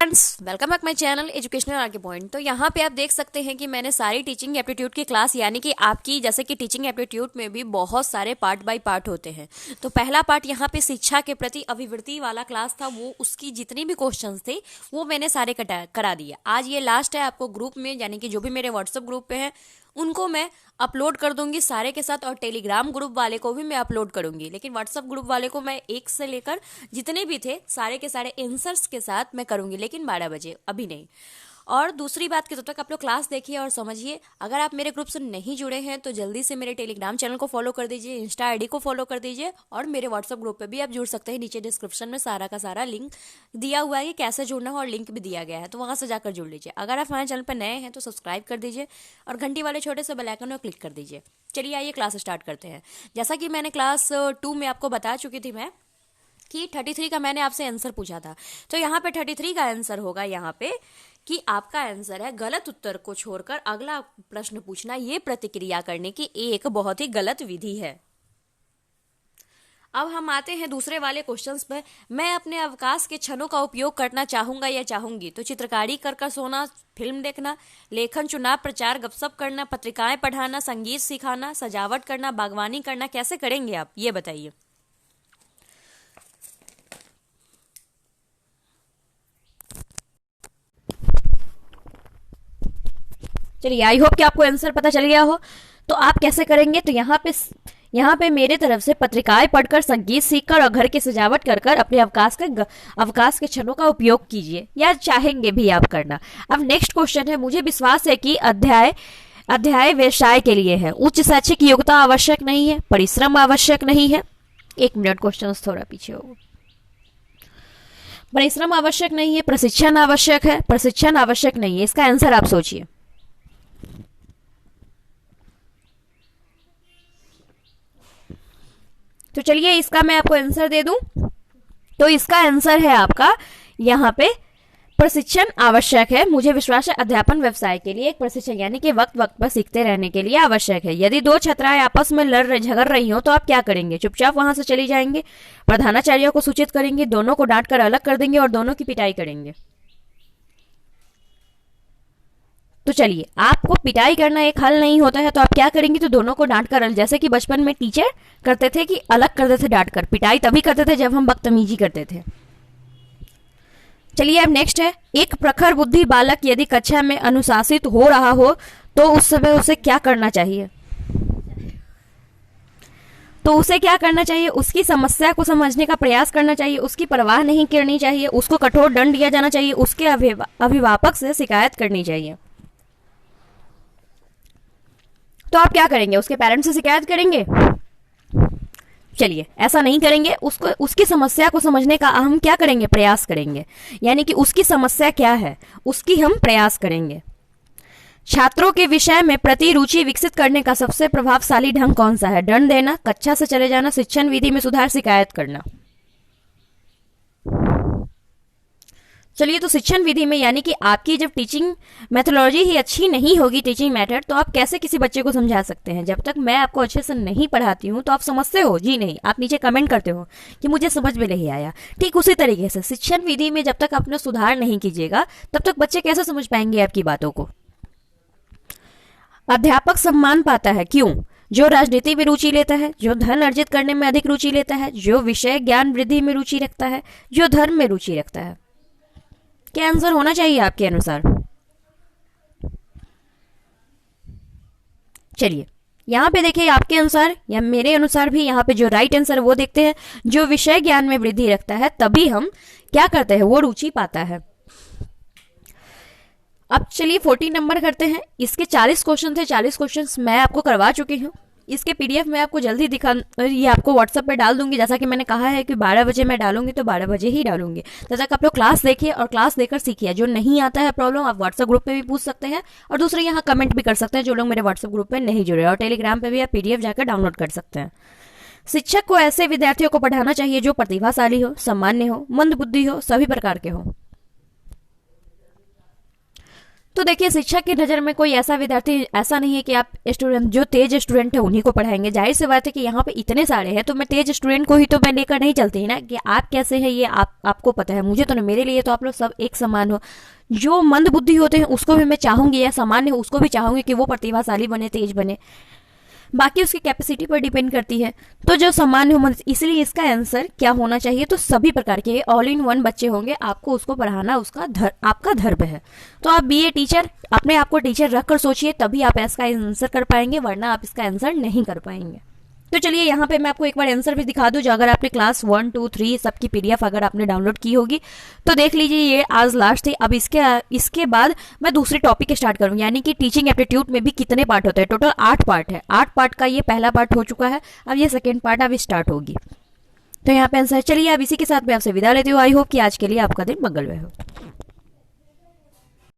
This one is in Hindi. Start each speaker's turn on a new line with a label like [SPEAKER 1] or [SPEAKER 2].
[SPEAKER 1] Friends, welcome back my channel educational आगे पॉइंट। तो यहाँ पे आप देख सकते हैं कि मैंने सारी टीचिंग एप्टीट्यूड की क्लास, यानी कि आपकी जैसे कि टीचिंग एप्टीट्यूड में भी बहुत सारे पार्ट बाय पार्ट होते हैं। तो पहला पार्ट यहाँ पे शिक्षा के प्रति अभिवृत्ति वाला क्लास था, वो उसकी जितनी भी क्वेश्चंस थे वो मैंने सारे करा दिए। आज ये लास्ट है, आपको ग्रुप में यानी कि जो भी मेरे व्हाट्सएप ग्रुप पे हैं उनको मैं अपलोड कर दूंगी सारे के साथ, और टेलीग्राम ग्रुप वाले को भी मैं अपलोड करूंगी। लेकिन व्हाट्सएप ग्रुप वाले को मैं एक से लेकर जितने भी थे सारे के सारे आंसर्स के साथ मैं करूंगी, लेकिन 12 बजे, अभी नहीं। और दूसरी बात कि तब तक आप लोग क्लास देखिए और समझिए। अगर आप मेरे ग्रुप से नहीं जुड़े हैं तो जल्दी से मेरे टेलीग्राम चैनल को फॉलो कर दीजिए, इंस्टा आईडी को फॉलो कर दीजिए, और मेरे व्हाट्सएप ग्रुप पे भी आप जुड़ सकते हैं। नीचे डिस्क्रिप्शन में सारा का सारा लिंक दिया हुआ है कि कैसे जुड़ना हो, और लिंक भी दिया गया है, तो वहां से जाकर जुड़ लीजिए। अगर आप हमारे चैनल पर नए हैं तो सब्सक्राइब कर दीजिए और घंटी वाले छोटे से बेल आइकन में क्लिक कर दीजिए। चलिए आइए क्लास स्टार्ट करते हैं। जैसा कि मैंने क्लास 2 में आपको बता चुकी थी मैं कि 33 का मैंने आपसे आंसर पूछा था। तो यहाँ पे 33 का आंसर होगा यहाँ पे कि आपका आंसर है गलत उत्तर को छोड़कर अगला प्रश्न पूछना, ये प्रतिक्रिया करने की एक बहुत ही गलत विधि है। अब हम आते हैं दूसरे वाले क्वेश्चंस पे। मैं अपने अवकाश के क्षणों का उपयोग करना चाहूंगा या चाहूंगी तो चित्रकारी कर सोना, फिल्म देखना, लेखन, चुनाव प्रचार, गपशप करना, पत्रिकाएं पढ़ाना, संगीत सिखाना, सजावट करना, बागवानी करना, कैसे करेंगे आप ये बताइए। चलिए, आई होप कि आपको आंसर पता चल गया हो। तो आप कैसे करेंगे, तो यहाँ पे मेरे तरफ से पत्रिकाएं पढ़कर, संगीत सीखकर और घर की सजावट कर कर अपने अवकाश के क्षणों का उपयोग कीजिए, या चाहेंगे भी आप करना। अब नेक्स्ट क्वेश्चन है, मुझे विश्वास है कि अध्याय व्यवसाय के लिए है। उच्च शैक्षिक योग्यता आवश्यक नहीं है, परिश्रम आवश्यक नहीं है। एक मिनट, क्वेश्चन थोड़ा पीछे होगा। परिश्रम आवश्यक नहीं है, प्रशिक्षण आवश्यक है, प्रशिक्षण आवश्यक नहीं है। इसका आंसर आप सोचिए। तो चलिए इसका मैं आपको आंसर दे दूं। तो इसका आंसर है आपका यहाँ पे प्रशिक्षण आवश्यक है। मुझे विश्वास है अध्यापन व्यवसाय के लिए एक प्रशिक्षण, यानी कि वक्त वक्त पर सीखते रहने के लिए आवश्यक है। यदि दो छात्राएं आपस में झगड़ रही हो तो आप क्या करेंगे? चुपचाप वहां से चली जाएंगे, प्रधानाचार्य को सूचित करेंगे, दोनों को डांट कर अलग कर देंगे और दोनों की पिटाई करेंगे। तो चलिए, आपको पिटाई करना एक हल नहीं होता है तो आप क्या करेंगे? तो दोनों को डांट कर, जैसे कि बचपन में टीचर करते थे कि अलग करते थे डांट कर। पिटाई तभी करते थे जब हम बदतमीजी करते थे। चलिए अब नेक्स्ट है, एक प्रखर बुद्धि बालक यदि कक्षा में अनुशासित हो रहा हो तो उस समय उसे क्या करना चाहिए? तो उसे क्या करना चाहिए? उसकी समस्या को समझने का प्रयास करना चाहिए, उसकी परवाह नहीं करनी चाहिए, उसको कठोर दंड दिया जाना चाहिए, उसके अभिभावक से शिकायत करनी चाहिए। तो आप क्या करेंगे? उसके पेरेंट्स से शिकायत करेंगे? चलिए, ऐसा नहीं करेंगे। उसकी समस्या को समझने का हम क्या करेंगे? प्रयास करेंगे, यानी कि उसकी समस्या क्या है उसकी हम प्रयास करेंगे। छात्रों के विषय में प्रति रुचि विकसित करने का सबसे प्रभावशाली ढंग कौन सा है? दंड देना, कक्षा से चले जाना, शिक्षण विधि में सुधार, शिकायत करना। चलिए, तो शिक्षण विधि में, यानी कि आपकी जब टीचिंग मेथोडोलॉजी ही अच्छी नहीं होगी, टीचिंग मेथड, तो आप कैसे किसी बच्चे को समझा सकते हैं? जब तक मैं आपको अच्छे से नहीं पढ़ाती हूँ तो आप समझते हो जी नहीं, आप नीचे कमेंट करते हो कि मुझे समझ में नहीं आया। ठीक उसी तरीके से शिक्षण विधि में जब तक अपना सुधार नहीं कीजिएगा तब तक बच्चे कैसे समझ पाएंगे आपकी बातों को? अध्यापक सम्मान पाता है क्यों? जो राजनीति में रुचि लेता है, जो धन अर्जित करने में अधिक रुचि लेता है, जो विषय ज्ञान वृद्धि में रुचि रखता है, जो धर्म में रुचि रखता है। क्या आंसर होना चाहिए आपके अनुसार? चलिए, यहाँ पे देखिए, आपके अनुसार या मेरे अनुसार भी यहाँ पे जो राइट आंसर वो देखते हैं, जो विषय ज्ञान में वृद्धि रखता है तभी हम क्या करते हैं, वो रुचि पाता है। अब चलिए 14 नंबर करते हैं। इसके 40 क्वेश्चन थे, 40 क्वेश्चन मैं आपको करवा चुकी हूँ। इसके पीडीएफ मैं आपको जल्दी ये आपको व्हाट्सएप पे डाल दूंगी। जैसा कि मैंने कहा है कि 12 बजे मैं डालूंगी, तो 12 बजे ही डालूंगी। तब तक आप लोग क्लास देखिए और क्लास देकर सीखिए। जो नहीं आता है प्रॉब्लम, आप व्हाट्सएप ग्रुप पे भी पूछ सकते हैं, और दूसरे यहाँ कमेंट भी कर सकते हैं जो लोग मेरे व्हाट्सएप ग्रुप पे नहीं जुड़े, और टेलीग्राम पे भी आप पीडीएफ जाकर डाउनलोड कर सकते हैं। शिक्षक को ऐसे विद्यार्थियों को पढ़ाना चाहिए जो प्रतिभाशाली हो, सामान्य हो, मंद बुद्धि हो, सभी प्रकार के हो। तो देखिए, शिक्षक की नज़र में कोई ऐसा विद्यार्थी ऐसा नहीं है कि आप स्टूडेंट जो तेज स्टूडेंट है उन्हीं को पढ़ाएंगे। जाहिर सी बात है कि यहाँ पे इतने सारे हैं तो मैं तेज स्टूडेंट को ही तो मैं लेकर नहीं चलती ना, कि आप कैसे हैं ये आपको पता है, मुझे तो नहीं। मेरे लिए तो आप लोग सब एक समान हो। जो मंद बुद्धि होते हैं उसको भी मैं चाहूंगी, या सामान्य उसको भी चाहूंगी कि वो प्रतिभाशाली बने, तेज बने। बाकी उसकी कैपेसिटी पर डिपेंड करती है। तो जो सामान्य हो, इसलिए इसका आंसर क्या होना चाहिए, तो सभी प्रकार के ऑल इन वन बच्चे होंगे, आपको उसको पढ़ाना आपका धर्म है। तो आप बी ए टीचर, अपने आप को टीचर रखकर सोचिए, तभी आप इसका आंसर कर पाएंगे, वरना आप इसका आंसर नहीं कर पाएंगे। तो चलिए यहाँ पे मैं आपको एक बार आंसर भी दिखा दूं, जो अगर आपने क्लास 1, 2, 3 सबकी पीडीएफ अगर आपने डाउनलोड की होगी तो देख लीजिए, ये आज लास्ट थी। अब इसके बाद मैं दूसरे टॉपिक स्टार्ट करूँ, यानी कि टीचिंग एप्टीट्यूड में भी कितने पार्ट होते हैं। टोटल 8 पार्ट है। 8 पार्ट का ये पहला पार्ट हो चुका है, अब ये सेकेंड पार्ट अब स्टार्ट होगी। तो यहाँ पे आंसर, चलिए अब इसी के साथ मैं आपसे विदा लेती हूँ। आई होप कि आज के लिए आपका दिन मंगलमय हो।